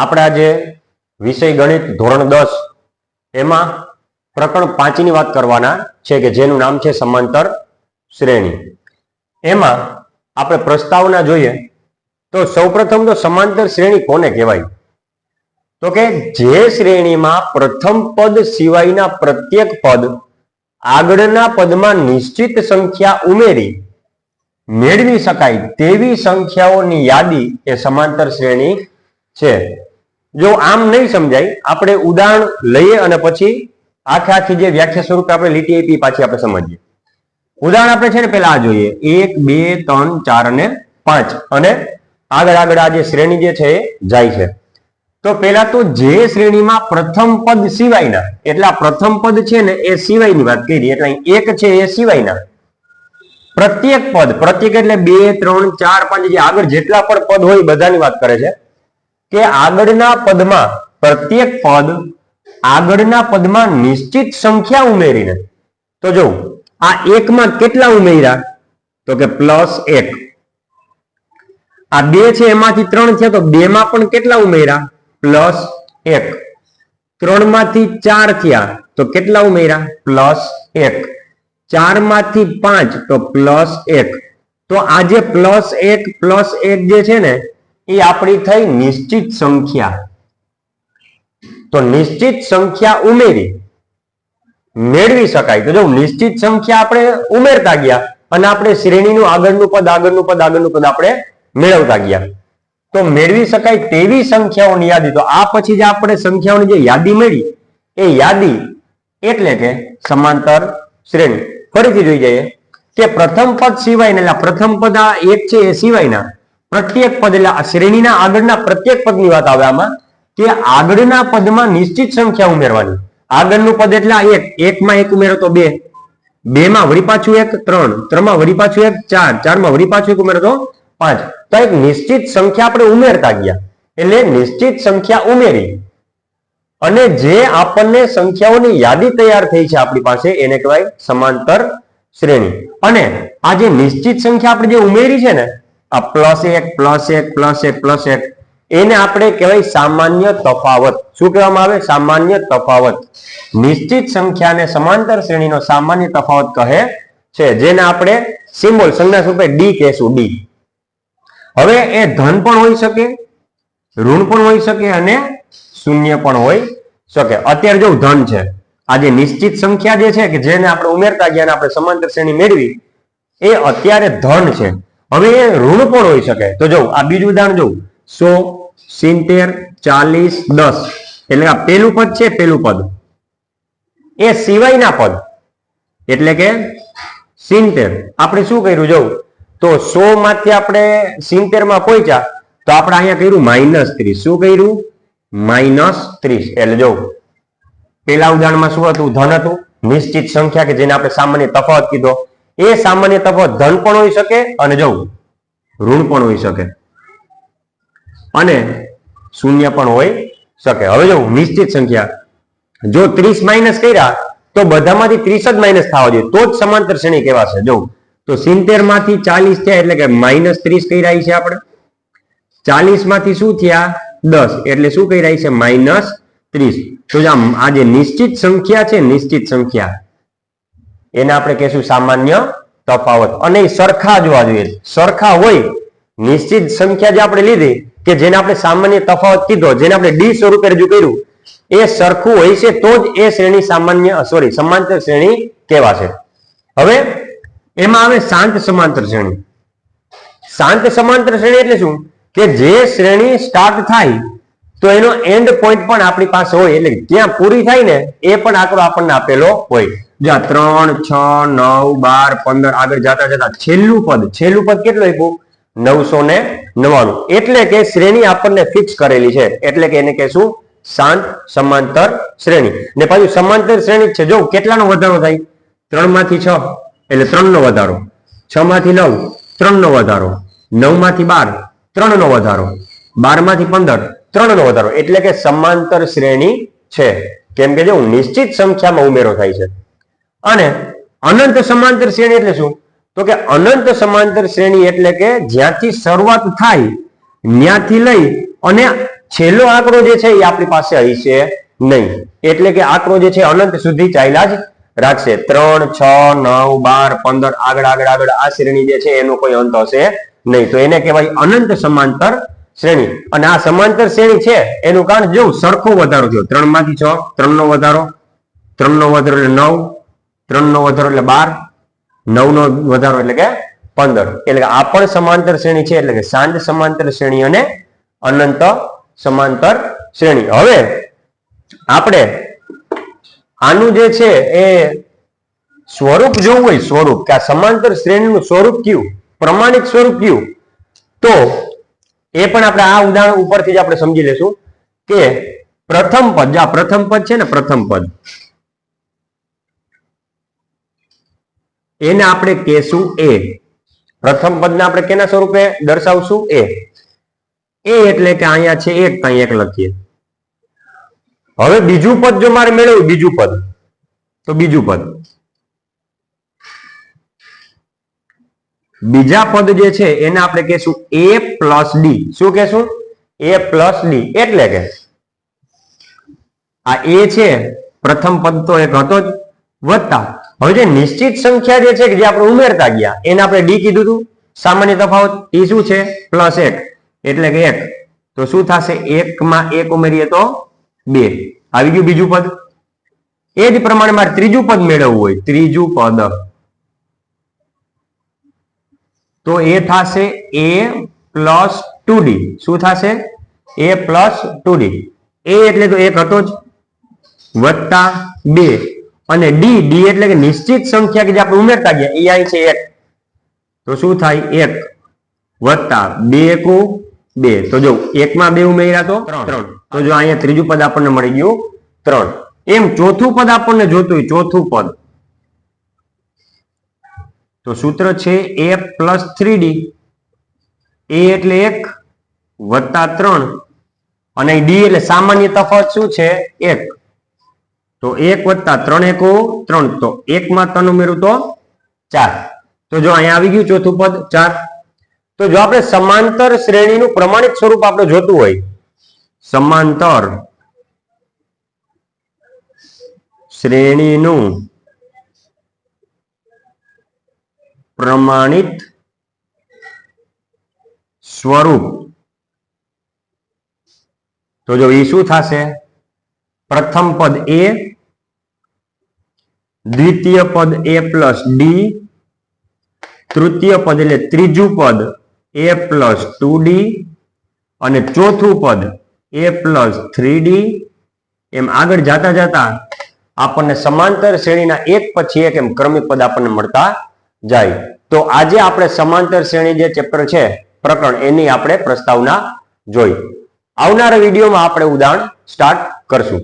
આપણા જે વિષય ગણિત ધોરણ 10 એમાં પ્રકરણ 5 ની વાત કરવાના છે કે જેનું નામ છે સમાંતર શ્રેણી। એમાં આપણે પ્રસ્તાવના જોઈએ તો સૌપ્રથમ તો સમાંતર શ્રેણી કોને કહેવાય? તો કે જે શ્રેણીમાં પ્રથમ પદ સિવાયના પ્રત્યેક પદ આગળના પદમાં નિશ્ચિત સંખ્યા ઉમેરી મેળવી શકાય તેવી સંખ્યાઓની યાદી એ સમાંતર શ્રેણી છે। જો આમ નહીં સમજાય, આપણે ઉદાહરણ લઈએ અને પછી આખી જે વ્યાખ્યા સ્વરૂપે આપણે લીટી આપી પાછી આપણે સમજીએ। ઉદાહરણ આપણે છે ને પેલા આ જોઈએ 1 2 3 4 અને 5 અને આગળ આ જે શ્રેણી જે છે એ જાય છે। તો પેલા તો જે શ્રેણીમાં પ્રથમ પદ સિવાયના, એટલે આ પ્રથમ પદ છે ને એ સિવાયની વાત કરી, એટલે એક છે એ સિવાયના પ્રત્યેક પદ, પ્રત્યેક એટલે 2 3 4 5 જે આગળ જેટલા પણ પદ હોય બધાની વાત કરે છે કે આગળના પદમાં પ્રત્યેક પદ આગળના પદમાં નિશ્ચિત સંખ્યા ઉમેરીને, તો જો આ એકમાં કેટલા ઉમેર્યા? તો કે +1। આ 2 છે એમાંથી 3 છે તો 2 માં પણ કેટલા ઉમેર્યા? +1। 3 માંથી 4 થયા તો કેટલા ઉમેર્યા? +1। 4 માંથી 5 તો +1। તો આ જે +1 જે છે ને એ આપણી થઈ નિશ્ચિત સંખ્યા। તો નિશ્ચિત સંખ્યા ઉમેરી મેળવી શકાય। તો જો નિશ્ચિત સંખ્યા આપણે ઉમેરતા ગયા અને આપણે શ્રેણીનું આગળનું પદ આપણે મેળવતા ગયા, તો મેળવી શકાય તેવી સંખ્યાઓની યાદી। તો આ પછી જે આપણે સંખ્યાઓની જે યાદી મળી એ યાદી એટલે કે સમાંતર શ્રેણી। ફરીથી જોઈ જઈએ કે પ્રથમ પદ સિવાયના, એટલે પ્રથમ પદ આ એક છે એ સિવાયના પ્રત્યેક પદ, એટલે આ શ્રેણીના આગળના પ્રત્યેક પદની વાત આવે આમાં કે આગળના પદમાં નિશ્ચિત સંખ્યા ઉમેરવાની। આગળનું પદ એટલે આ એક માં 1 ઉમેરો તો 2, 2 માં વળી પાછું 1 3, 3 માં વળી પાછું 1 4, 4 માં વળી પાછું 1 ઉમેરો તો 5। તો એક નિશ્ચિત સંખ્યા આપણે ઉમેરતા ગયા, એટલે નિશ્ચિત સંખ્યા ઉમેરી અને જે આપણને સંખ્યાઓની યાદી તૈયાર થઈ છે આપણી પાસે એને કહેવાય સમાંતર શ્રેણી। અને આ જે નિશ્ચિત સંખ્યા આપણે જે ઉમેરી છે ને આ +1 એને આપણે કહેવાય સામાન્ય તફાવત। શું કહેવામાં આવે? સામાન્ય તફાવત। નિશ્ચિત સંખ્યાને સમાંતર શ્રેણીનો સામાન્ય તફાવત કહે છે, જેને આપણે સિમ્બોલ સંજ્ઞા સ્વરૂપે ડી કહેશું, ડી। હવે એ ધન પણ હોઈ શકે, ઋણ પણ હોઈ શકે અને શૂન્ય પણ હોઈ શકે। અત્યારે જો ધન છે, આ જે નિશ્ચિત સંખ્યા જે છે કે જેને આપણે ઉમેરતા ગયા અને આપણે સમાંતર શ્રેણી મેળવી એ અત્યારે ધન છે। હવે એ ઋણ પણ હોઈ શકે। તો જો આ બીજું ઉદાહરણ જોઉં 100 70 40 10, એટલે આ પેલું પદ છે, પેલું પદ એ સિવાયના પદ એટલે કે 70। આપણે શું કર્યું જોઉં તો 100 માંથી આપણે 70 માં પહોંચ્યા તો આપણે અહીંયા કર્યું -30। શું કર્યું? -30। એટલે જો પેલા ઉદાહરણમાં શું હતું? ધન હતું, નિશ્ચિત સંખ્યા કે જેને આપણે સામાન્ય તફાવત કીધો, એ સામાન્ય તફાવત ધન પણ હોઈ શકે અને જો ઋણ પણ હોઈ શકે અને શૂન્ય પણ હોઈ શકે। હવે જો નિશ્ચિત સંખ્યા જો 30 માઇનસ કર્યા તો બધામાંથી 30 જ માઇનસ થવા જોઈએ તો જ સમાંતર શ્રેણી કહેવાશે। જો તો 70 માંથી 40 થયા એટલે કે -30 કર્યા છે આપણે, 40 માંથી શું થયા 10 એટલે શું કર્યા છે? -30। તો આ જે નિશ્ચિત સંખ્યા છે, નિશ્ચિત સંખ્યા એને આપણે કહેશું સામાન્ય તફાવત। અને એ સરખા જોવા જોઈએ, સરખા હોય નિશ્ચિત સંખ્યા જે આપણે લીધી કે જેને આપણે સામાન્ય તફાવત કીધો, જેને આપણે ડી સ્વરૂપે રજૂ કર્યું, એ સરખું હોય છે તો જ એ શ્રેણી સમાંતર શ્રેણી કહેવાશે। હવે એમાં આવે શાંત સમાંતર શ્રેણી। શાંત સમાંતર શ્રેણી એટલે શું? કે જે શ્રેણી સ્ટાર્ટ થાય તો એનો એન્ડ પોઈન્ટ પણ આપણી પાસે હોય, એટલે ત્યાં પૂરી થાય ને એ પણ આંકડો આપણને આપેલો હોય। જ્યાં 3 6 9 12 15 આગળ જતા છેલ્લું પદ કેટલું આપ્યું? 999। એટલે કે શ્રેણી આપણને ફિક્સ કરેલી છે, એટલે કે એને કહેશું શાંત સમાંતર શ્રેણી। ને પાછું સમાંતર શ્રેણી છે, જો કેટલાનો વધારો થાય? 3 માંથી 6 એટલે 3 નો વધારો, 6 માંથી 9 3 નો વધારો, 9 માંથી 12 3 નો વધારો, 12 માંથી 15 3 નો વધારો, એટલે કે સમાંતર શ્રેણી છે। કેમ કે જો નિશ્ચિત સંખ્યામાં ઉમેરો થાય છે। અને અનંત સમાંતર શ્રેણી એટલે શું? તો કે અનંત સમાંતર શ્રેણી એટલે કે જ્યાંથી શરૂઆત થાય ત્યાંથી લઈ અને છેલ્લો આંકડો જે છે એ આપણી પાસે હશે નહીં, એટલે કે આંકડો જે છે અનંત સુધી ચાલ્યા જ રાખશે. 3, 6, 9, 12, 15 આગળ આગળ આગળ આ શ્રેણી જે છે એનો કોઈ અંત હશે નહીં. તો એને કહેવાય અનંત સમાંતર શ્રેણી. અને આ સમાંતર શ્રેણી છે એનું કારણ જો સરખો વધારો થયો, 3 માંથી 6, 3 નો વધારો, 3 નો વધારો એટલે 9, 3 નો વધારો એટલે 12, 9 નો વધારો એટલે કે 15. એટલે કે આ પણ સમાંતર શ્રેણી છે, એટલે કે સાંજ સમાંતર શ્રેણી અને અનંત સમાંતર શ્રેણી. હવે આપણે આનું જે છે એ સ્વરૂપ જોવું હોય, સ્વરૂપ કે આ સમાંતર શ્રેણીનું સ્વરૂપ કયું, પ્રમાણિત સ્વરૂપ કયું, તો એ પણ આપણે આ ઉદાહરણ ઉપરથી જ આપણે સમજી લેશું કે પ્રથમ પદ, આ પ્રથમ પદ છે ને, પ્રથમ પદ એને આપણે કહેશું એ. પ્રથમ પદને આપણે કેના સ્વરૂપે દર્શાવશું? એ એટલે કે અહીંયા છે 1, ત્યાં 1 લખીએ. હવે બીજું પદ જો મારે મેળવ્યું, બીજું પદ, તો બીજું પદ, બીજા પદ જે છે એને આપણે કહેશું a પ્લસ ડી. શું કહેશું? a plus D. એટલે કે આ a છે પ્રથમ પદ તો એક હતો જ, વત્તા હવે જે નિશ્ચિત સંખ્યા જે છે કે જે આપણે ઉમેરતા ગયા એને આપણે ડી કીધું હતું. સામાન્ય તફાવત એ શું છે? +1, એટલે કે 1. તો શું થશે? 1 માં 1 ઉમેરીએ તો 2. આવી ગયું બીજું પદ. એ જ પ્રમાણે મારે ત્રીજું પદ મેળવવું હોય, ત્રીજું પદ, તો એ થશે a પ્લસ 2d. શું થશે? a plus 2d. a એટલે તો 1 હતો જ, વત્તા 2, અને ડી એટલે કે નિશ્ચિત સંખ્યા કે જે આપણે ઉમેરતા ગયા એ અહીં છે 1. તો શું થાય? 1 વત્તા 2 * 2. તો જો 1 માં 2 ઉમેર્યા તો 3. તો જો અહીંયા ત્રીજું પદ આપણને મળી ગયું 3. એમ ચોથું પદ આપણને જોતું હોય, ચોથું પદ, તો સૂત્ર છે a પ્લસ 3d. a એટલે 1 વત્તા 3, અને ડી એટલે સામાન્ય તફાવત શું છે? 1. તો 1 વત્તા 3 * 1 = 3. તો 1 માં 3 ઉમેરું તો 4. તો જો અહીંયા આવી ગયું ચોથું પદ 4. તો જો આપણે સમાંતર શ્રેણીનું પ્રમાણિત સ્વરૂપ આપણે જોતું હોય, સમાંતર શ્રેણીનું પ્રમાણિત સ્વરૂપ, તો જો એ શું થશે? પ્રથમ પદ a, દ્વિતીય પદ a પ્લસ ડી, તૃતીય પદ એટલે ત્રીજું પદ a પ્લસ 2d, અને ચોથું પદ a પ્લસ 3d. એમ આગળ જાતા જાતા આપણને સમાંતર શ્રેણીના એક પછી એક એમ ક્રમિક પદ આપણને મળતા જાય. તો આજે આપણે સમાંતર શ્રેણી જે ચેપ્ટર છે પ્રકરણ, એની આપણે પ્રસ્તાવના જોઈ. આવનારા વિડીયોમાં આપણે ઉદાહરણ સ્ટાર્ટ કરશું.